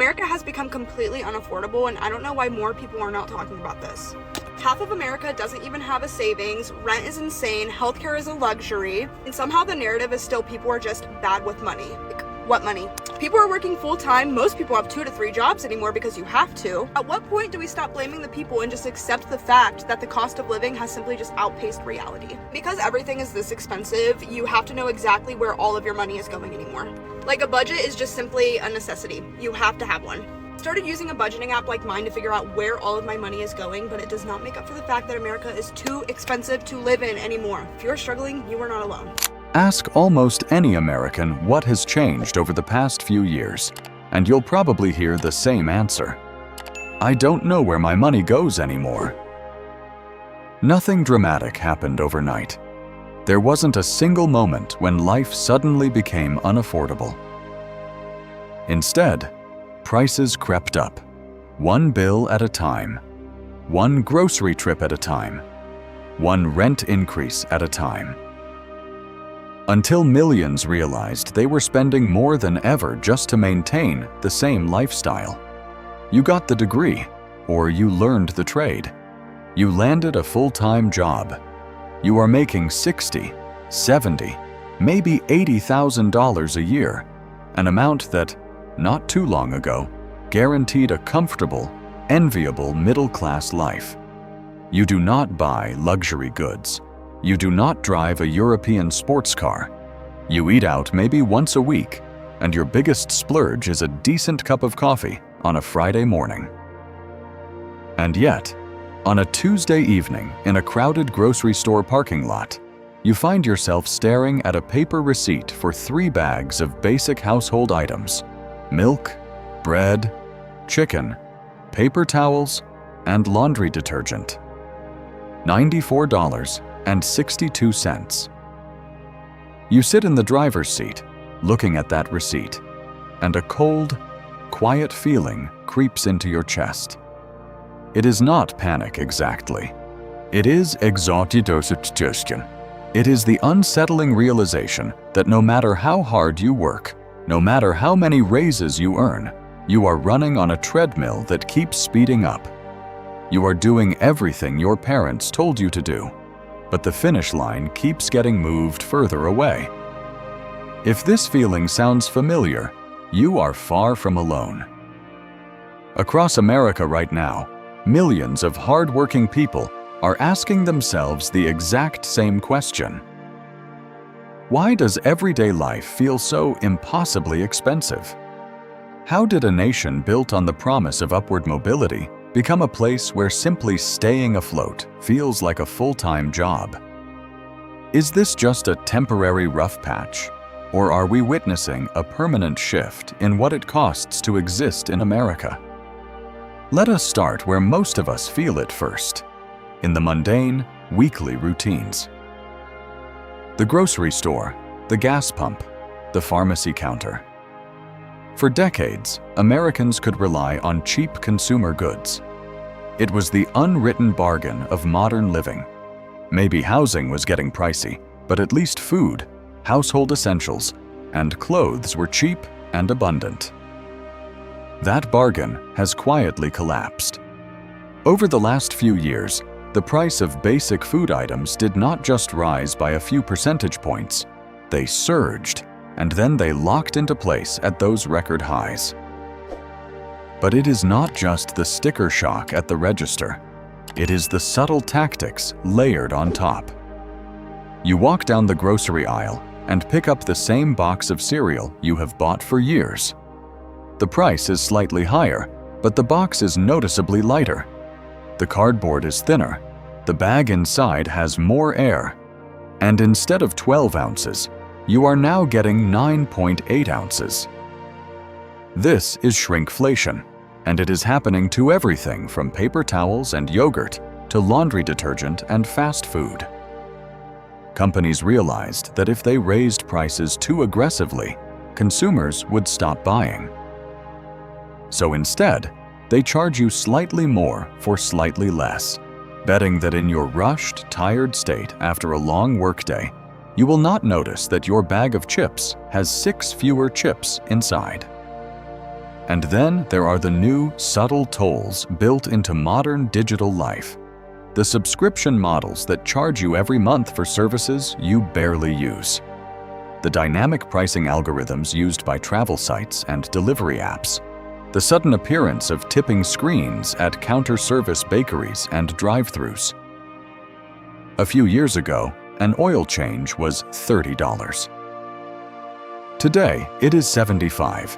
America has become completely unaffordable, and I don't know why more people are not talking about this. Half of America doesn't even have a savings, rent is insane, healthcare is a luxury, and somehow the narrative is still people are just bad with money. Like, what money? People are working full-time, most people have 2 to 3 jobs anymore because you have to. At what point do we stop blaming the people and just accept the fact that the cost of living has simply just outpaced reality? Because everything is this expensive, you have to know exactly where all of your money is going anymore. Like, a budget is just simply a necessity. You have to have one. Started using a budgeting app like mine to figure out where all of my money is going, but it does not make up for the fact that America is too expensive to live in anymore. If you're struggling, you are not alone. Ask almost any American what has changed over the past few years, and you'll probably hear the same answer. I don't know where my money goes anymore. Nothing dramatic happened overnight. There wasn't a single moment when life suddenly became unaffordable. Instead, prices crept up, one bill at a time, one grocery trip at a time, one rent increase at a time. Until millions realized they were spending more than ever just to maintain the same lifestyle. You got the degree, or you learned the trade. You landed a full-time job. You are making $60,000, $70,000, maybe $80,000 a year, an amount that, not too long ago, guaranteed a comfortable, enviable middle-class life. You do not buy luxury goods. You do not drive a European sports car. You eat out maybe once a week, and your biggest splurge is a decent cup of coffee on a Friday morning. And yet, on a Tuesday evening in a crowded grocery store parking lot, you find yourself staring at a paper receipt for 3 bags of basic household items: milk, bread, chicken, paper towels, and laundry detergent. $94.62. You sit in the driver's seat, looking at that receipt, and a cold, quiet feeling creeps into your chest. It is not panic exactly. It is exhaustion. It is the unsettling realization that no matter how hard you work, no matter how many raises you earn, you are running on a treadmill that keeps speeding up. You are doing everything your parents told you to do, but the finish line keeps getting moved further away. If this feeling sounds familiar, you are far from alone. Across America right now, millions of hard-working people are asking themselves the exact same question. Why does everyday life feel so impossibly expensive? How did a nation built on the promise of upward mobility become a place where simply staying afloat feels like a full-time job? Is this just a temporary rough patch, or are we witnessing a permanent shift in what it costs to exist in America? Let us start where most of us feel it first, in the mundane, weekly routines. The grocery store, the gas pump, the pharmacy counter. For decades, Americans could rely on cheap consumer goods. It was the unwritten bargain of modern living. Maybe housing was getting pricey, but at least food, household essentials, and clothes were cheap and abundant. That bargain has quietly collapsed. Over the last few years, the price of basic food items did not just rise by a few percentage points. They surged, and then they locked into place at those record highs. But it is not just the sticker shock at the register. It is the subtle tactics layered on top. You walk down the grocery aisle and pick up the same box of cereal you have bought for years. The price is slightly higher, but the box is noticeably lighter. The cardboard is thinner. The bag inside has more air. And instead of 12 ounces, you are now getting 9.8 ounces. This is shrinkflation, and it is happening to everything from paper towels and yogurt to laundry detergent and fast food. Companies realized that if they raised prices too aggressively, consumers would stop buying. So instead, they charge you slightly more for slightly less, betting that in your rushed, tired state after a long workday, you will not notice that your bag of chips has 6 fewer chips inside. And then there are the new, subtle tolls built into modern digital life. The subscription models that charge you every month for services you barely use. The dynamic pricing algorithms used by travel sites and delivery apps. The sudden appearance of tipping screens at counter-service bakeries and drive-thrus. A few years ago, an oil change was $30. Today, it is $75,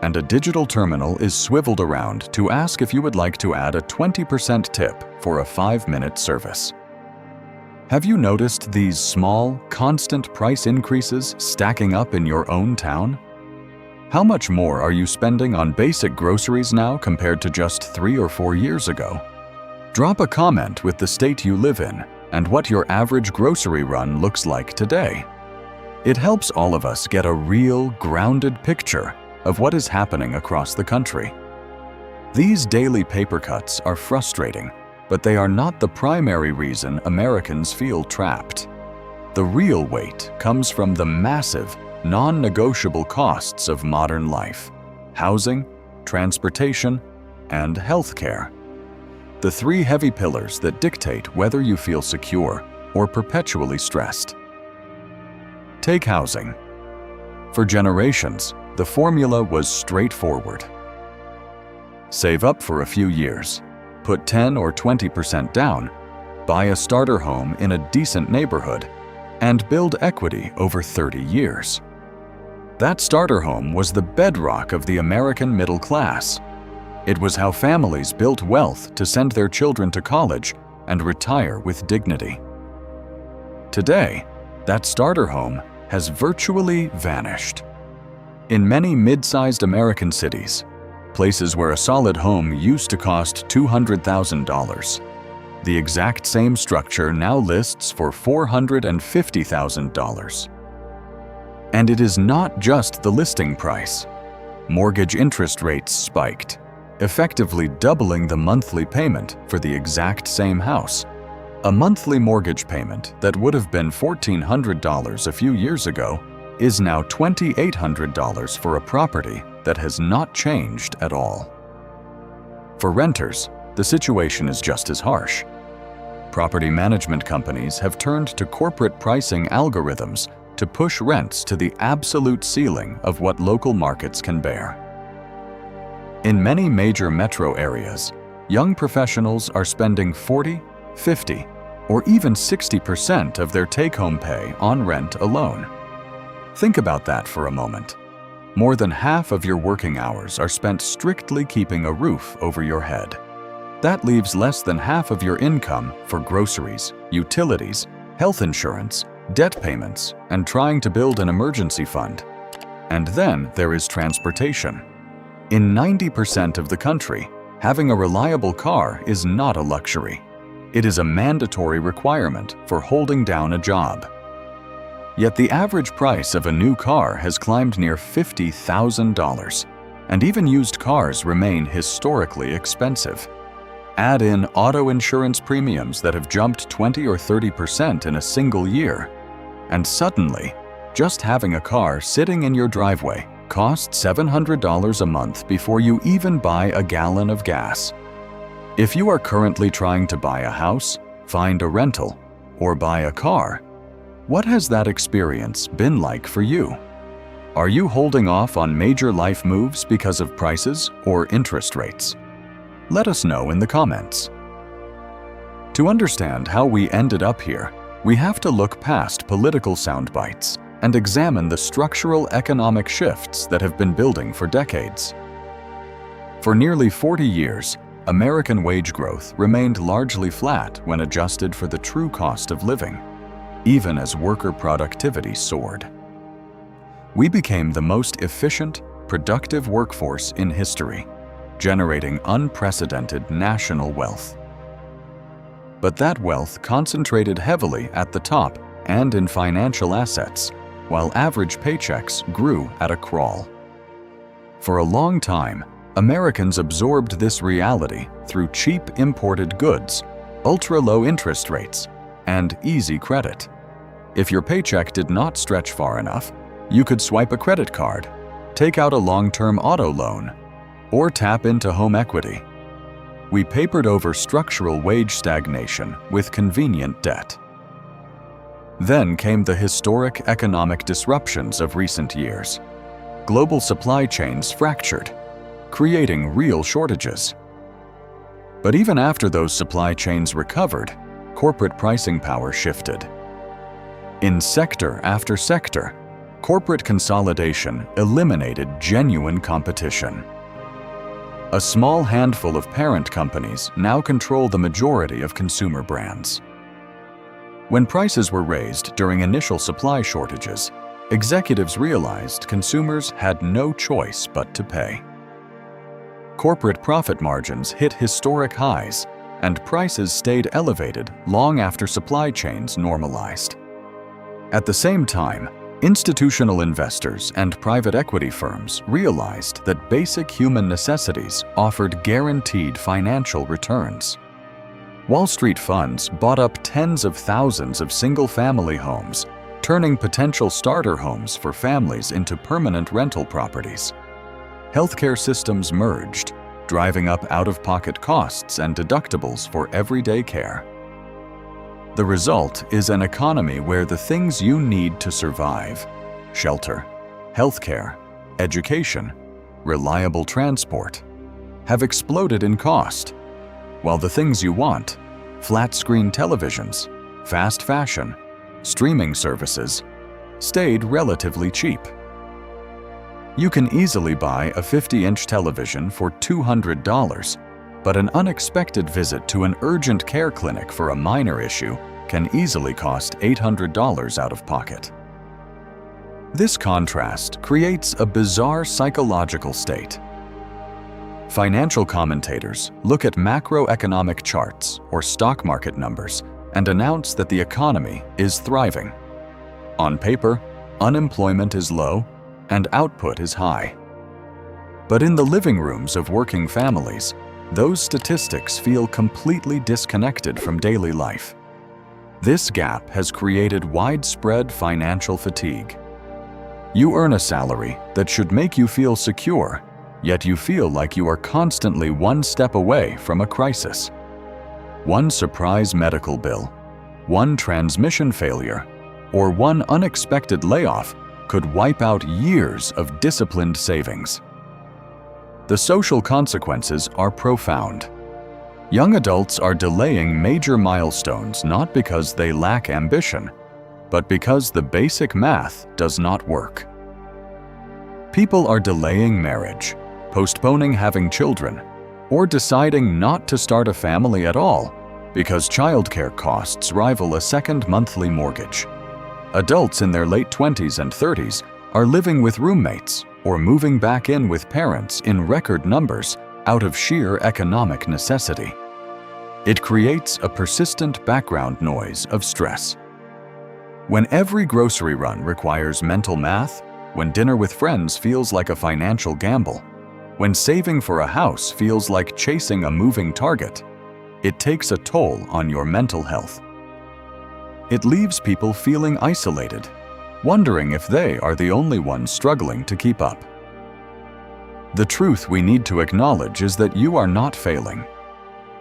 and a digital terminal is swiveled around to ask if you would like to add a 20% tip for a 5-minute service. Have you noticed these small, constant price increases stacking up in your own town? How much more are you spending on basic groceries now compared to just 3 or 4 years ago? Drop a comment with the state you live in and what your average grocery run looks like today. It helps all of us get a real, grounded picture of what is happening across the country. These daily paper cuts are frustrating, but they are not the primary reason Americans feel trapped. The real weight comes from the massive, non-negotiable costs of modern life: housing, transportation, and healthcare. The 3 heavy pillars that dictate whether you feel secure or perpetually stressed. Take housing. For generations, the formula was straightforward. Save up for a few years, put 10 or 20% down, buy a starter home in a decent neighborhood, and build equity over 30 years. That starter home was the bedrock of the American middle class. It was how families built wealth to send their children to college and retire with dignity. Today, that starter home has virtually vanished. In many mid-sized American cities, places where a solid home used to cost $200,000, the exact same structure now lists for $450,000. And it is not just the listing price. Mortgage interest rates spiked, effectively doubling the monthly payment for the exact same house. A monthly mortgage payment that would have been $1,400 a few years ago is now $2,800 for a property that has not changed at all. For renters, the situation is just as harsh. Property management companies have turned to corporate pricing algorithms to push rents to the absolute ceiling of what local markets can bear. In many major metro areas, young professionals are spending 40, 50, or even 60% of their take-home pay on rent alone. Think about that for a moment. More than half of your working hours are spent strictly keeping a roof over your head. That leaves less than half of your income for groceries, utilities, health insurance, debt payments, and trying to build an emergency fund. And then there is transportation. In 90% of the country, having a reliable car is not a luxury. It is a mandatory requirement for holding down a job. Yet the average price of a new car has climbed near $50,000, and even used cars remain historically expensive. Add in auto insurance premiums that have jumped 20 or 30% in a single year, and suddenly, just having a car sitting in your driveway costs $700 a month before you even buy a gallon of gas. If you are currently trying to buy a house, find a rental, or buy a car, what has that experience been like for you? Are you holding off on major life moves because of prices or interest rates? Let us know in the comments. To understand how we ended up here, we have to look past political sound bites and examine the structural economic shifts that have been building for decades. For nearly 40 years, American wage growth remained largely flat when adjusted for the true cost of living, even as worker productivity soared. We became the most efficient, productive workforce in history, generating unprecedented national wealth. But that wealth concentrated heavily at the top and in financial assets, while average paychecks grew at a crawl. For a long time, Americans absorbed this reality through cheap imported goods, ultra-low interest rates, and easy credit. If your paycheck did not stretch far enough, you could swipe a credit card, take out a long-term auto loan, or tap into home equity. We papered over structural wage stagnation with convenient debt. Then came the historic economic disruptions of recent years. Global supply chains fractured, creating real shortages. But even after those supply chains recovered, corporate pricing power shifted. In sector after sector, corporate consolidation eliminated genuine competition. A small handful of parent companies now control the majority of consumer brands. When prices were raised during initial supply shortages, executives realized consumers had no choice but to pay. Corporate profit margins hit historic highs, and prices stayed elevated long after supply chains normalized. At the same time, institutional investors and private equity firms realized that basic human necessities offered guaranteed financial returns. Wall Street funds bought up tens of thousands of single-family homes, turning potential starter homes for families into permanent rental properties. Healthcare systems merged, driving up out-of-pocket costs and deductibles for everyday care. The result is an economy where the things you need to survive – shelter, healthcare, education, reliable transport – have exploded in cost, while the things you want – flat-screen televisions, fast fashion, streaming services – stayed relatively cheap. You can easily buy a 50-inch television for $200, but an unexpected visit to an urgent care clinic for a minor issue can easily cost $800 out of pocket. This contrast creates a bizarre psychological state. Financial commentators look at macroeconomic charts or stock market numbers and announce that the economy is thriving. On paper, unemployment is low and output is high. But in the living rooms of working families, those statistics feel completely disconnected from daily life. This gap has created widespread financial fatigue. You earn a salary that should make you feel secure, yet you feel like you are constantly one step away from a crisis. One surprise medical bill, one transmission failure, or one unexpected layoff could wipe out years of disciplined savings. The social consequences are profound. Young adults are delaying major milestones not because they lack ambition, but because the basic math does not work. People are delaying marriage, postponing having children, or deciding not to start a family at all because childcare costs rival a second monthly mortgage. Adults in their late 20s and 30s are living with roommates or moving back in with parents in record numbers out of sheer economic necessity. It creates a persistent background noise of stress. When every grocery run requires mental math, when dinner with friends feels like a financial gamble, when saving for a house feels like chasing a moving target, it takes a toll on your mental health. It leaves people feeling isolated, wondering if they are the only ones struggling to keep up. The truth we need to acknowledge is that you are not failing.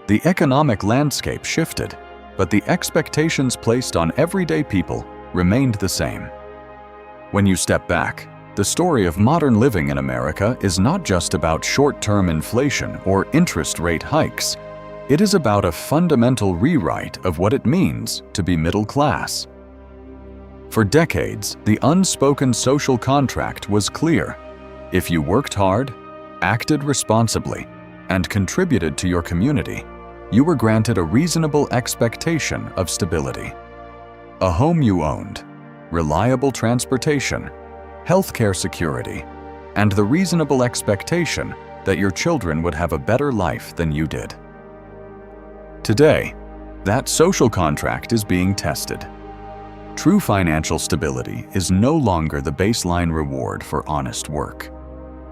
The economic landscape shifted, but the expectations placed on everyday people remained the same. When you step back, the story of modern living in America is not just about short-term inflation or interest rate hikes. It is about a fundamental rewrite of what it means to be middle class. For decades, the unspoken social contract was clear. If you worked hard, acted responsibly, and contributed to your community, you were granted a reasonable expectation of stability. A home you owned, reliable transportation, healthcare security, and the reasonable expectation that your children would have a better life than you did. Today, that social contract is being tested. True financial stability is no longer the baseline reward for honest work.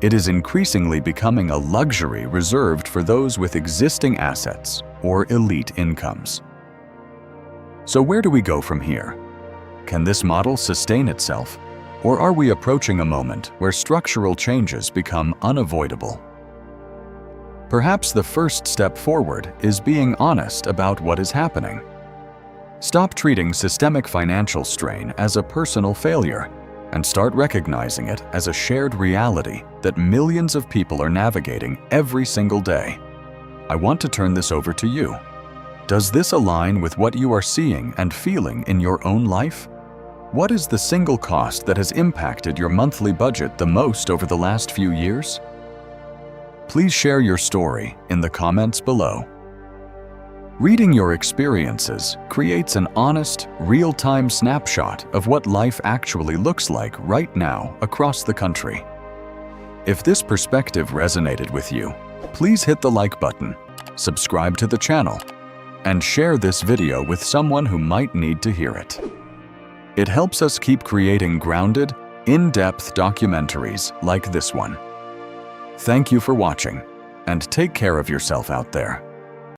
It is increasingly becoming a luxury reserved for those with existing assets or elite incomes. So where do we go from here? Can this model sustain itself, or are we approaching a moment where structural changes become unavoidable? Perhaps the first step forward is being honest about what is happening. Stop treating systemic financial strain as a personal failure and start recognizing it as a shared reality that millions of people are navigating every single day. I want to turn this over to you. Does this align with what you are seeing and feeling in your own life? What is the single cost that has impacted your monthly budget the most over the last few years? Please share your story in the comments below. Reading your experiences creates an honest, real-time snapshot of what life actually looks like right now across the country. If this perspective resonated with you, please hit the like button, subscribe to the channel, and share this video with someone who might need to hear it. It helps us keep creating grounded, in-depth documentaries like this one. Thank you for watching, and take care of yourself out there.